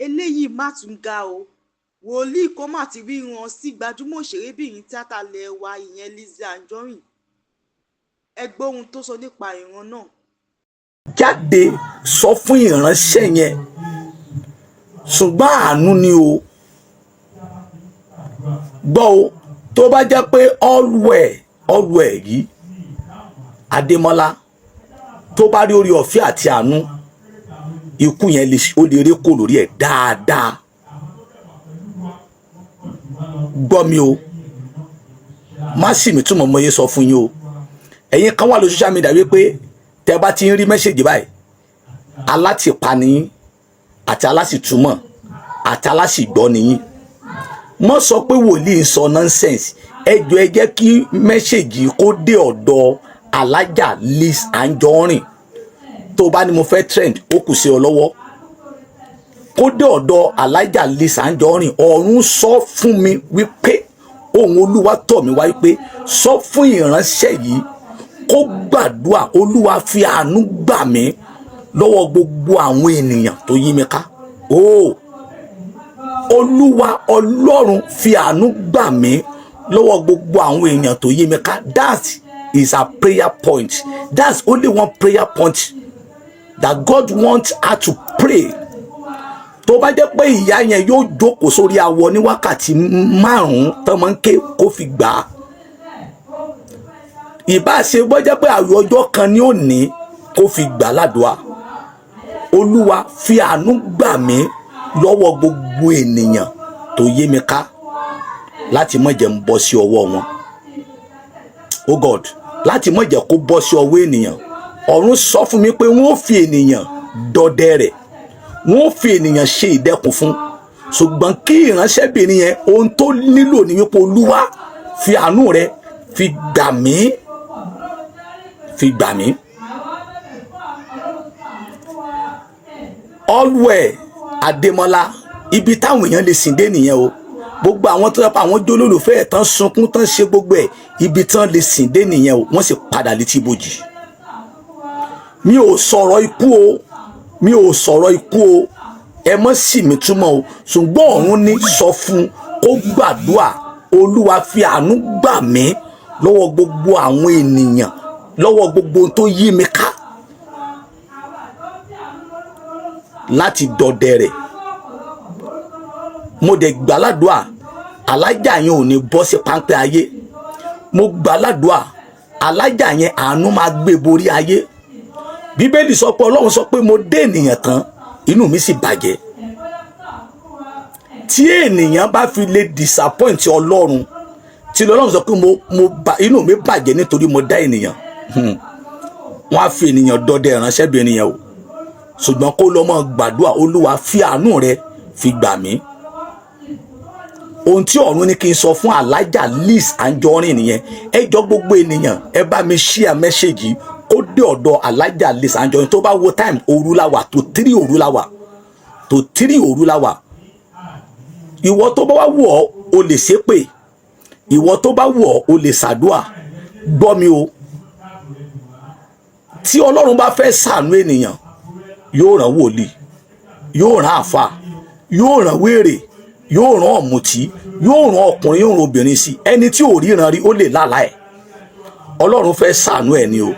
eléyìí má tún ga o wòlíì kan má ti ríran sí gbajúmọ̀ òṣèrébìnrin tíátà ilẹ̀ wa ìyẹn Lizzy Anjorin. ẹ gbọ́ ohun tó sọ nípa ìran náà. jáde sọ fún ìránṣẹ́ yẹn ṣùgbọ́n àánú ni o gbọ́ o tó bá jẹ́ pé allwell yìí Adémọ́lá tó bá rí orí ọ̀fẹ́ àti àánú ikú yẹn ó lè rí kò lórí ẹ̀ dáadáa gbọ́ mi o má sì mí túmọ̀ mọ́ yé sọ fún yín o ẹ̀yin kan wà lórí social media wípé tẹ́ bá ti ń rí mẹ́sẹ̀gì báyìí alátìpani àti alásìtúmọ̀ àti alásìgbọ́ nìyí mọ́ sọ pé wòlíì ń sọ nonsense ẹ jọ̀ọ́ ẹ jẹ́ kí mẹ́sẹ̀gì kó dé ọ̀dọ̀ alájà Lizzy Anjorin tó bá ní mo fẹ́ trend ó kù sí ọ lọ́wọ́ kó dé ọ̀dọ̀ alájà Lizzy Anjorin ọ̀run sọ fún mi wípé ohùn olúwa tọ̀ mí wá wípé sọ fún ìránṣẹ́ yìí kó gbàdúrà olúwa fi àánú gbà mí lọ́wọ́ gbogbo àwọn ènìyàn tó yí mi ká olúwa ọlọ́run fi àánú gbà mí lọ́wọ́ gbogbo àwọn èèyàn tó yí mi ká. That is a prayer point. That's only one prayer point that God wants her to pray. tó bá jẹ́ pé ìyá yẹn yóò jókòó sórí awọ ní wákàtí 5 tó máa ń ké kó fi gbà á ìbá ṣe bó jẹ́ pé àwọn ọjọ́ kan ní òní kó fi gbà ládùúà olúwa fi àánú gbà mí lọ́wọ́ gbogbo ènìyàn tó yé mi ká láti má jẹ́ ń bọ́ sí ọwọ́ wọn oh God láti má jẹ́ kó bọ́ sí ọwọ́ ènìyàn ọ̀run sọ fún mi pé wọ́n fi ènìyàn dọdẹ rẹ̀ wọ́n fi ènìyàn ṣe ìdẹ́kun fún ṣùgbọ́n kí ìránṣẹ́bìnrin yẹn ohun tó nílò ní wípé olúwa fi àánú rẹ̀ fi gbà mí allwell Adémọ́lá ibi táwọn èèyàn lè sìn dé nìyẹn o gbogbo àwọn tó yàpá àwọn jólólùfẹ́ ẹ̀ tán sunkún tán ṣe gbogbo ẹ̀ ibi tán lè sìn dé nìyẹn o wọ́n sì padà létí ibojì mi ò sọ̀rọ̀ ikú o ẹ mọ́ sì mí túmọ̀ o ṣùgbọ́n ọ̀run ní sọ fún kó gbàdúrà olúwa fi àánú gbà mí lọ́wọ́ gbogbo àwọn ènìyàn lọ́wọ́ gbogbo tó yí mi ká láti dọdẹ rẹ̀ mo dẹ̀ gbàládùá alájà yẹn ò ní bọ́ sí páńpẹ́ ayé mo gbàládùá alájà yẹn àánú máa gbé borí ayé bíbélì sọ pé ọlọ́run sọ pé mo dé ènìyàn tán inú mi sì bàjẹ́ tí ènìyàn bá fi lè disappoint ọlọ́run tí ọlọ́run sọ pé inú mi bàjẹ́ nítorí mo dá ènìyàn wọ́n á fi ènìyàn dọdẹ ìránṣẹ́bìnrin yẹn o ṣùgbọ́n kó lọ́ mọ́ gbàdúrà olúwa fi àánú rẹ fi gbà mí ohun tí ọ̀run ní kí n sọ fún alájà Lizzy Anjorin nìyẹn ẹ jọ gbogbo ènìyàn ẹ bá mi share mẹ́ṣẹ́jì ó dé ọ̀dọ̀ alájà Lizzy Anjorin tó bá wo time òru la wà tó 3 òru la wà ìwọ tó bá wá wù ọ́ o lè ṣépè ìwọ tó bá wù ọ́ o lè ṣàdúà gbọ́ mi o tí ọlọ́run bá fẹ́ ṣàánú ènìyàn yóò rán wòlíì yóò rán àfà yóò rán wèrè yóò rán ọ̀mùtí yóò rán ọkùnrin yóò rán obìnrin sí ẹni tí ò ríran rí ó lè lálàá ẹ̀ ọlọ́run fẹ́ ṣàánú ẹ̀ ni o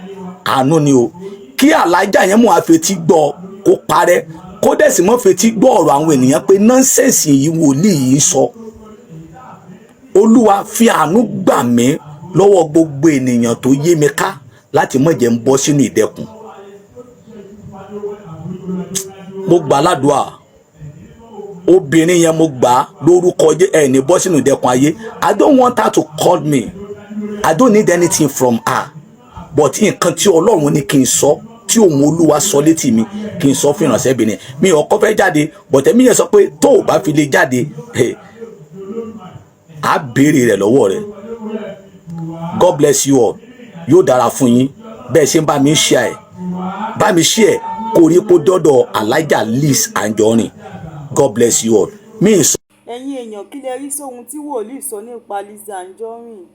àánú ni o kí alájà yẹn mú àfetí gbọ́ kó parẹ́ kó dẹ̀ sì mọ́ fetí gbọ́ ọ̀rọ̀ àwọn ènìyàn pé nọ́ńsẹ̀nsì yìí wòlíì yìí sọ olúwa fi àánú gbà mí lọ́wọ́ gbogbo ènìyàn tó yé mi ká láti má jẹ́ ń bọ́ sínú ìdẹkùn mo gbà ládùúà obìnrin yẹn mo gbà lórúkọ ẹ̀ ní bọ́ sínú ìdẹkùn ayé I don't want her to call me I don't need anything from her but nǹkan tí ọlọ́run ní kí n sọ tí òun olúwa sọ létí mi kí n sọ fún ìránṣẹ́bìnrin mi ò kọ́ fẹ́ jáde but ẹ̀mí yẹn sọ pé tó o bá fi lè jáde á béèrè rẹ̀ lọ́wọ́ rẹ̀ God bless you all yóò dára fún yín bẹ́ẹ̀ ṣe ń bá mi share kó rí kó dọ́dọ̀ alájà Lizzy Anjorin God bless you all. ẹ̀yin èèyàn kí lẹ rí sóhun tí wòlíì sọ nípa Lizzy Anjorin.